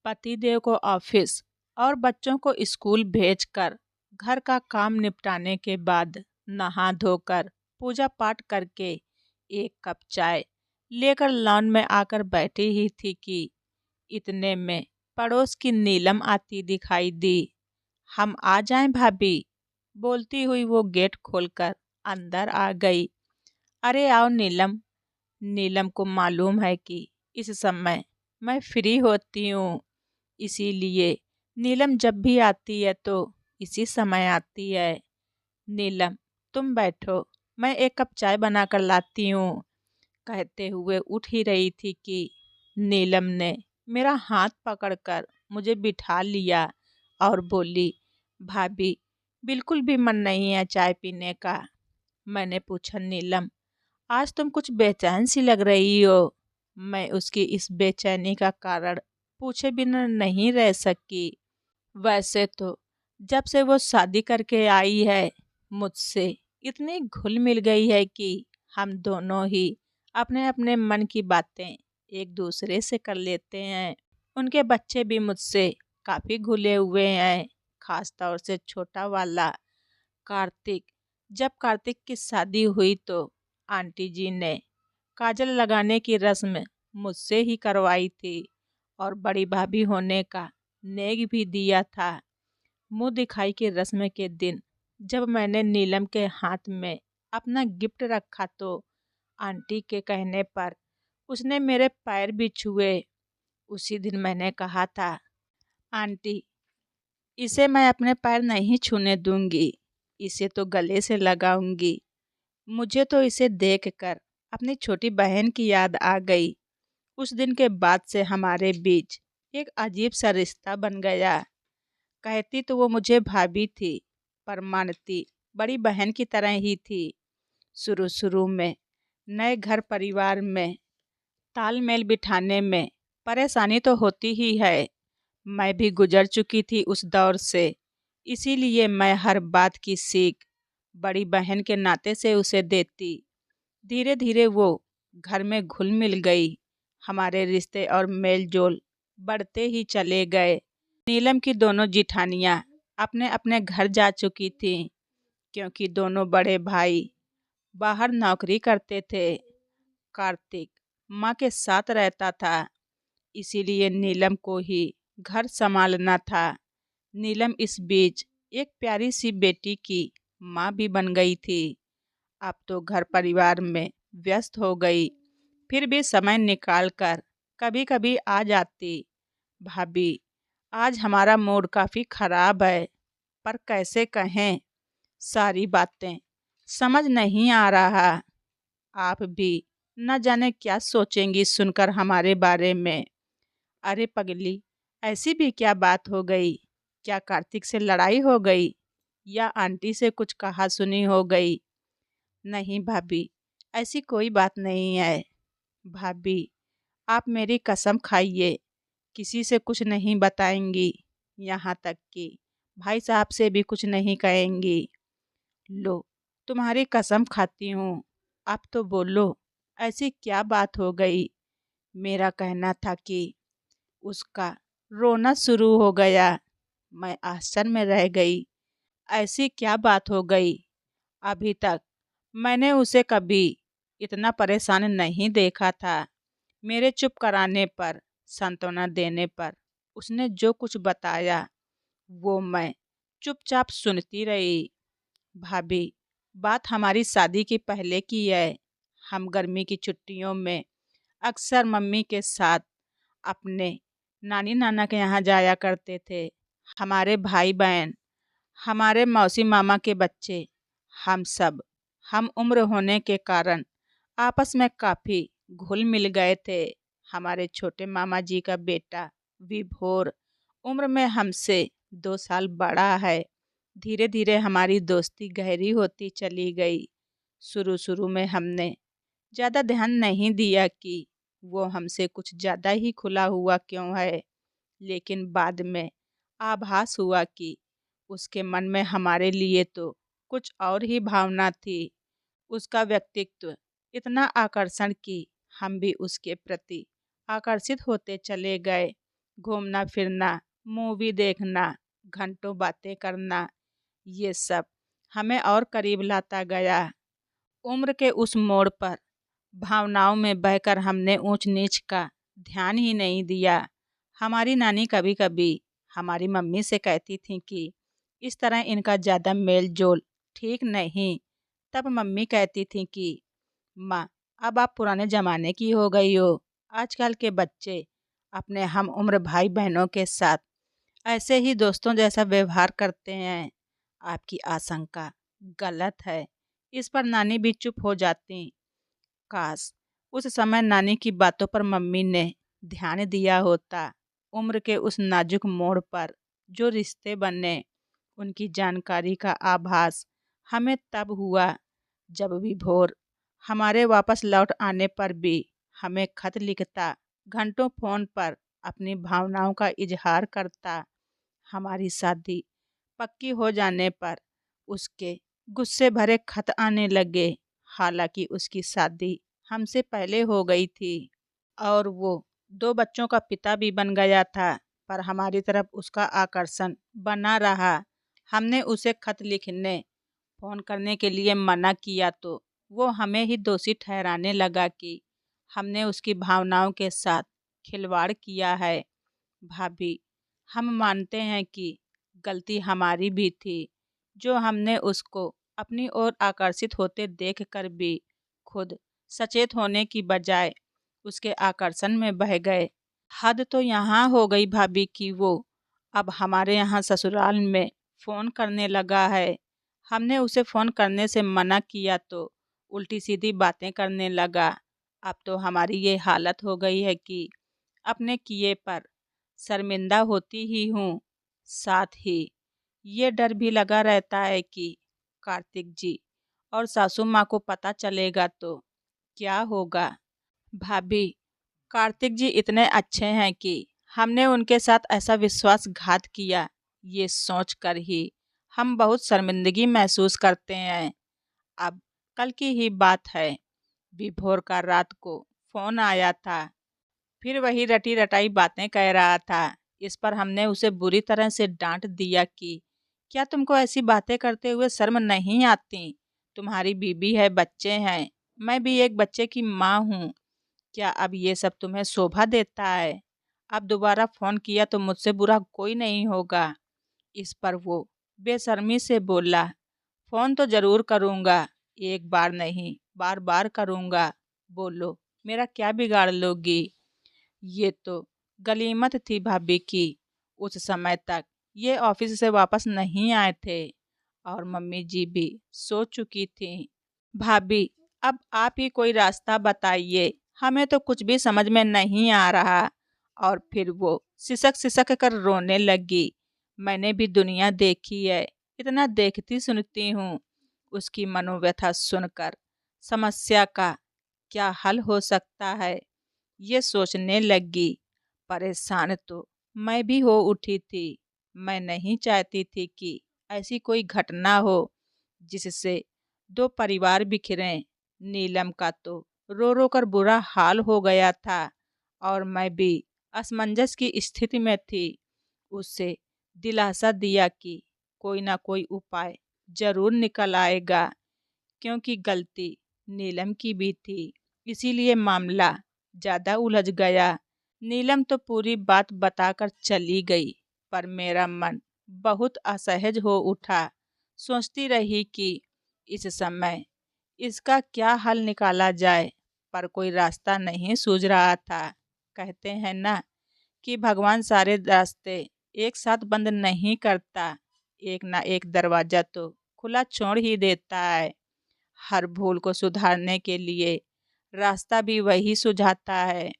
पतिदेव को ऑफिस और बच्चों को स्कूल भेजकर घर का काम निपटाने के बाद नहा धोकर पूजा पाठ करके एक कप चाय लेकर लॉन में आकर बैठी ही थी कि इतने में पड़ोस की नीलम आती दिखाई दी। हम आ जाएं भाभी, बोलती हुई वो गेट खोलकर अंदर आ गई। अरे आओ नीलम। नीलम को मालूम है कि इस समय मैं फ्री होती हूँ, इसीलिए नीलम जब भी आती है तो इसी समय आती है। नीलम तुम बैठो, मैं एक कप चाय बनाकर लाती हूँ, कहते हुए उठ ही रही थी कि नीलम ने मेरा हाथ पकड़कर मुझे बिठा लिया और बोली, भाभी बिल्कुल भी मन नहीं है चाय पीने का। मैंने पूछा, नीलम आज तुम कुछ बेचैन सी लग रही हो। मैं उसकी इस बेचैनी का कारण पूछे बिना नहीं रह सकी। वैसे तो जब से वो शादी करके आई है मुझसे इतनी घुल मिल गई है कि हम दोनों ही अपने अपने मन की बातें एक दूसरे से कर लेते हैं। उनके बच्चे भी मुझसे काफ़ी घुले हुए हैं, खास तौर से छोटा वाला कार्तिक। जब कार्तिक की शादी हुई तो आंटी जी ने काजल लगाने की रस्म मुझसे ही करवाई थी और बड़ी भाभी होने का नेग भी दिया था। मुंह दिखाई की रस्म के दिन जब मैंने नीलम के हाथ में अपना गिफ्ट रखा तो आंटी के कहने पर उसने मेरे पैर भी छुए। उसी दिन मैंने कहा था, आंटी इसे मैं अपने पैर नहीं छूने दूंगी, इसे तो गले से लगाऊंगी। मुझे तो इसे देखकर अपनी छोटी बहन की याद आ गई। उस दिन के बाद से हमारे बीच एक अजीब सा रिश्ता बन गया। कहती तो वो मुझे भाभी थी, पर मानती बड़ी बहन की तरह ही थी। शुरू शुरू में नए घर परिवार में तालमेल बिठाने में परेशानी तो होती ही है। मैं भी गुजर चुकी थी उस दौर से, इसीलिए मैं हर बात की सीख बड़ी बहन के नाते से उसे देती। धीरे धीरे वो घर में घुल मिल गई। हमारे रिश्ते और मेल जोल बढ़ते ही चले गए। नीलम की दोनों जिठानियाँ अपने अपने घर जा चुकी थीं, क्योंकि दोनों बड़े भाई बाहर नौकरी करते थे। कार्तिक माँ के साथ रहता था, इसीलिए नीलम को ही घर संभालना था। नीलम इस बीच एक प्यारी सी बेटी की माँ भी बन गई थी। अब तो घर परिवार में व्यस्त हो गई, फिर भी समय निकाल कर कभी कभी आ जाती। भाभी आज हमारा मूड काफ़ी खराब है, पर कैसे कहें, सारी बातें समझ नहीं आ रहा। आप भी न जाने क्या सोचेंगी सुनकर हमारे बारे में। अरे पगली, ऐसी भी क्या बात हो गई? क्या कार्तिक से लड़ाई हो गई या आंटी से कुछ कहा सुनी हो गई? नहीं भाभी, ऐसी कोई बात नहीं है। भाभी आप मेरी कसम खाइए, किसी से कुछ नहीं बताएंगी, यहाँ तक कि भाई साहब से भी कुछ नहीं कहेंगी। लो तुम्हारी कसम खाती हूँ, अब तो बोलो ऐसी क्या बात हो गई? मेरा कहना था कि उसका रोना शुरू हो गया। मैं आश्चर्य में रह गई। ऐसी क्या बात हो गई? अभी तक मैंने उसे कभी इतना परेशान नहीं देखा था। मेरे चुप कराने पर, सांत्वना देने पर उसने जो कुछ बताया वो मैं चुपचाप सुनती रही। भाभी बात हमारी शादी की पहले की है। हम गर्मी की छुट्टियों में अक्सर मम्मी के साथ अपने नानी नाना के यहाँ जाया करते थे। हमारे भाई बहन, हमारे मौसी मामा के बच्चे, हम सब हम उम्र होने के कारण आपस में काफ़ी घुल मिल गए थे। हमारे छोटे मामा जी का बेटा विभोर उम्र में हमसे 2 साल बड़ा है। धीरे धीरे हमारी दोस्ती गहरी होती चली गई। शुरू शुरू में हमने ज़्यादा ध्यान नहीं दिया कि वो हमसे कुछ ज़्यादा ही खुला हुआ क्यों है, लेकिन बाद में आभास हुआ कि उसके मन में हमारे लिए तो कुछ और ही भावना थी। उसका व्यक्तित्व इतना आकर्षण कि हम भी उसके प्रति आकर्षित होते चले गए। घूमना फिरना, मूवी देखना, घंटों बातें करना, ये सब हमें और करीब लाता गया। उम्र के उस मोड़ पर भावनाओं में बहकर हमने ऊंच नीच का ध्यान ही नहीं दिया। हमारी नानी कभी कभी हमारी मम्मी से कहती थी कि इस तरह इनका ज़्यादा मेल जोल ठीक नहीं। तब मम्मी कहती थी कि माँ, अब आप पुराने ज़माने की हो गई हो। आजकल के बच्चे अपने हम उम्र भाई बहनों के साथ ऐसे ही दोस्तों जैसा व्यवहार करते हैं। आपकी आशंका गलत है। इस पर नानी भी चुप हो जाती। काश उस समय नानी की बातों पर मम्मी ने ध्यान दिया होता। उम्र के उस नाजुक मोड़ पर जो रिश्ते बने, उनकी जानकारी का आभास हमें तब हुआ जब विभोर हमारे वापस लौट आने पर भी हमें खत लिखता, घंटों फोन पर अपनी भावनाओं का इजहार करता। हमारी शादी पक्की हो जाने पर उसके गुस्से भरे खत आने लगे। हालांकि उसकी शादी हमसे पहले हो गई थी और वो 2 बच्चों का पिता भी बन गया था, पर हमारी तरफ उसका आकर्षण बना रहा। हमने उसे खत लिखने, फोन करने के लिए मना किया तो वो हमें ही दोषी ठहराने लगा कि हमने उसकी भावनाओं के साथ खिलवाड़ किया है। भाभी, हम मानते हैं कि गलती हमारी भी थी, जो हमने उसको अपनी ओर आकर्षित होते देखकर भी खुद सचेत होने की बजाय उसके आकर्षण में बह गए। हद तो यहाँ हो गई भाभी कि वो अब हमारे यहाँ ससुराल में फ़ोन करने लगा है। हमने उसे फ़ोन करने से मना किया तो उल्टी सीधी बातें करने लगा। अब तो हमारी ये हालत हो गई है कि अपने किए पर शर्मिंदा होती ही हूँ। साथ ही ये डर भी लगा रहता है कि कार्तिक जी और सासू माँ को पता चलेगा तो क्या होगा। भाभी, कार्तिक जी इतने अच्छे हैं कि हमने उनके साथ ऐसा विश्वासघात किया, ये सोचकर ही हम बहुत शर्मिंदगी महसूस करते हैं। अब कल की ही बात है, विभोर का रात को फोन आया था। फिर वही रटी रटाई बातें कह रहा था। इस पर हमने उसे बुरी तरह से डांट दिया कि क्या तुमको ऐसी बातें करते हुए शर्म नहीं आती? तुम्हारी बीबी है, बच्चे हैं, मैं भी एक बच्चे की माँ हूँ। क्या अब ये सब तुम्हें शोभा देता है? अब दोबारा फोन किया तो मुझसे बुरा कोई नहीं होगा। इस पर वो बेशर्मी से बोला, फोन तो जरूर करूँगा, एक बार नहीं बार बार करूँगा। बोलो, मेरा क्या बिगाड़ लोगी? ये तो गनीमत थी भाभी की उस समय तक ये ऑफिस से वापस नहीं आए थे और मम्मी जी भी सो चुकी थी। भाभी, अब आप ही कोई रास्ता बताइए, हमें तो कुछ भी समझ में नहीं आ रहा। और फिर वो सिसक सिसक कर रोने लगी। मैंने भी दुनिया देखी है, इतना देखती सुनती हूँ। उसकी मनोव्यथा सुनकर समस्या का क्या हल हो सकता है, ये सोचने लगी। परेशान तो मैं भी हो उठी थी। मैं नहीं चाहती थी कि ऐसी कोई घटना हो जिससे 2 परिवार बिखरें। नीलम का तो रो रो कर बुरा हाल हो गया था और मैं भी असमंजस की स्थिति में थी। उससे दिलासा दिया कि कोई ना कोई उपाय जरूर निकल आएगा, क्योंकि गलती नीलम की भी थी। इसीलिए मामला ज़्यादा उलझ गया। नीलम तो पूरी बात बताकर चली गई, पर मेरा मन बहुत असहज हो उठा। सोचती रही कि इस समय इसका क्या हल निकाला जाए, पर कोई रास्ता नहीं सूझ रहा था। कहते हैं ना कि भगवान सारे रास्ते एक साथ बंद नहीं करता, एक ना एक दरवाजा तो खुला छोड़ ही देता है। हर भूल को सुधारने के लिए रास्ता भी वही सुझाता है।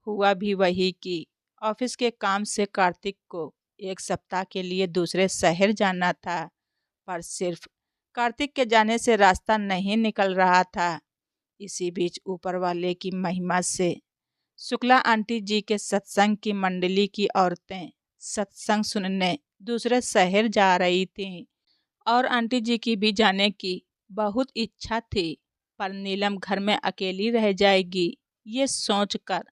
हुआ भी वही कि ऑफिस के काम से कार्तिक को एक सप्ताह के लिए दूसरे शहर जाना था, पर सिर्फ कार्तिक के जाने से रास्ता नहीं निकल रहा था। इसी बीच ऊपर वाले की महिमा से शुक्ला आंटी जी के सत्संग की मंडली की औरतें सत्संग सुनने दूसरे शहर जा रही थीं और आंटी जी की भी जाने की बहुत इच्छा थी, पर नीलम घर में अकेली रह जाएगी, ये सोचकर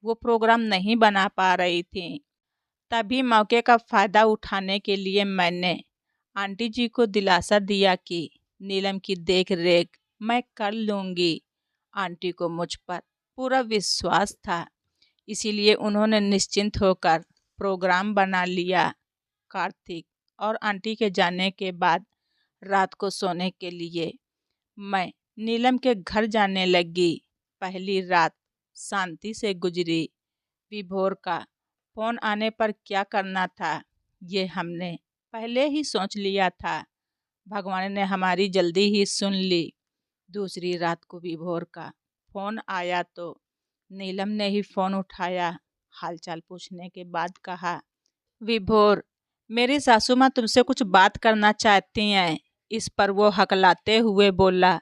वो प्रोग्राम नहीं बना पा रही थी। तभी मौके का फ़ायदा उठाने के लिए मैंने आंटी जी को दिलासा दिया कि नीलम की देख रेख मैं कर लूँगी। आंटी को मुझ पर पूरा विश्वास था, इसीलिए उन्होंने निश्चिंत होकर प्रोग्राम बना लिया। कार्तिक और आंटी के जाने के बाद रात को सोने के लिए मैं नीलम के घर जाने लगी। पहली रात शांति से गुजरी। विभोर का फोन आने पर क्या करना था, ये हमने पहले ही सोच लिया था। भगवान ने हमारी जल्दी ही सुन ली। दूसरी रात को विभोर का फोन आया तो नीलम ने ही फोन उठाया। हालचाल पूछने के बाद कहा, विभोर, मेरी सासू माँ तुमसे कुछ बात करना चाहती हैं। इस पर वो हकलाते हुए बोला,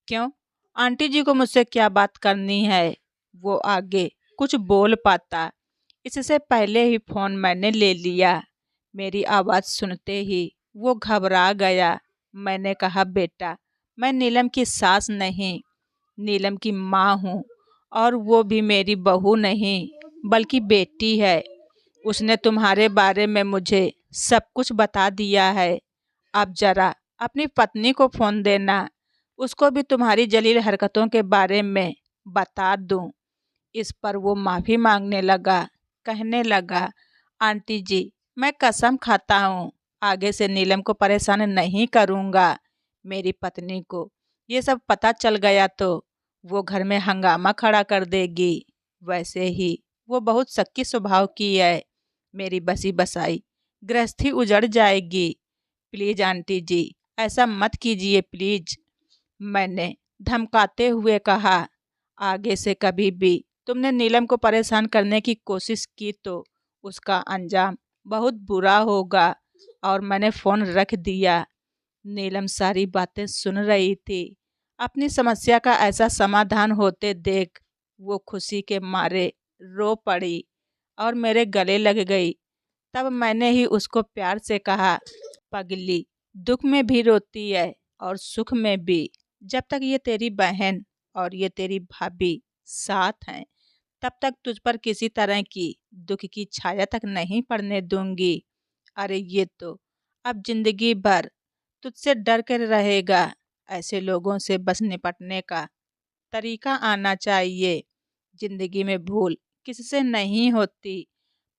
क्यों? आंटी जी को मुझसे क्या बात करनी है? वो आगे कुछ बोल पाता, इससे पहले ही फोन मैंने ले लिया। मेरी आवाज़ सुनते ही वो घबरा गया। मैंने कहा, बेटा, मैं नीलम की सास नहीं, नीलम की माँ हूँ, और वो भी मेरी बहू नहीं बल्कि बेटी है। उसने तुम्हारे बारे में मुझे सब कुछ बता दिया है। अब जरा अपनी पत्नी को फ़ोन देना, उसको भी तुम्हारी जलील हरकतों के बारे में बता दूं। इस पर वो माफ़ी मांगने लगा। कहने लगा, आंटी जी, मैं कसम खाता हूँ आगे से नीलम को परेशान नहीं करूँगा। मेरी पत्नी को ये सब पता चल गया तो वो घर में हंगामा खड़ा कर देगी। वैसे ही वो बहुत शक्की स्वभाव की है। मेरी बसी बसाई गृहस्थी उजड़ जाएगी। प्लीज आंटी जी, ऐसा मत कीजिए प्लीज। मैंने धमकाते हुए कहा, आगे से कभी भी तुमने नीलम को परेशान करने की कोशिश की तो उसका अंजाम बहुत बुरा होगा। और मैंने फ़ोन रख दिया। नीलम सारी बातें सुन रही थी। अपनी समस्या का ऐसा समाधान होते देख वो खुशी के मारे रो पड़ी और मेरे गले लग गई। तब मैंने ही उसको प्यार से कहा, पगली, दुख में भी रोती है और सुख में भी। जब तक ये तेरी बहन और ये तेरी भाभी साथ हैं, तब तक तुझ पर किसी तरह की दुख की छाया तक नहीं पड़ने दूंगी। अरे ये तो अब जिंदगी भर तुझसे डर कर रहेगा। ऐसे लोगों से बस निपटने का तरीका आना चाहिए। जिंदगी में भूल किससे नहीं होती,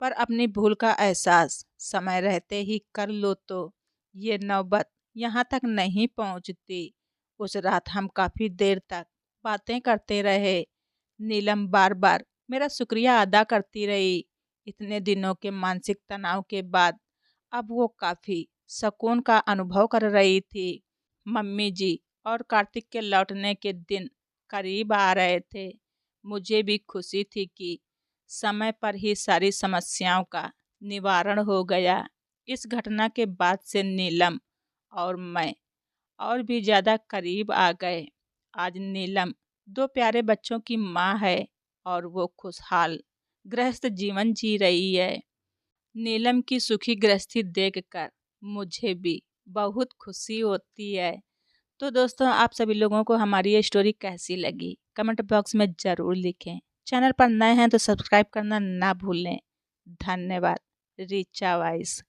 पर अपनी भूल का एहसास समय रहते ही कर लो तो ये नौबत यहाँ तक नहीं पहुँचती। उस रात हम काफ़ी देर तक बातें करते रहे। नीलम बार बार मेरा शुक्रिया अदा करती रही। इतने दिनों के मानसिक तनाव के बाद अब वो काफ़ी सुकून का अनुभव कर रही थी। मम्मी जी और कार्तिक के लौटने के दिन करीब आ रहे थे। मुझे भी खुशी थी कि समय पर ही सारी समस्याओं का निवारण हो गया। इस घटना के बाद से नीलम और मैं और भी ज़्यादा करीब आ गए। आज नीलम दो प्यारे बच्चों की माँ है और वो खुशहाल गृहस्थ जीवन जी रही है। नीलम की सुखी गृहस्थी देखकर मुझे भी बहुत खुशी होती है। तो दोस्तों, आप सभी लोगों को हमारी ये स्टोरी कैसी लगी कमेंट बॉक्स में ज़रूर लिखें। चैनल पर नए हैं तो सब्सक्राइब करना ना भूलें। धन्यवाद। रिचा वाइस।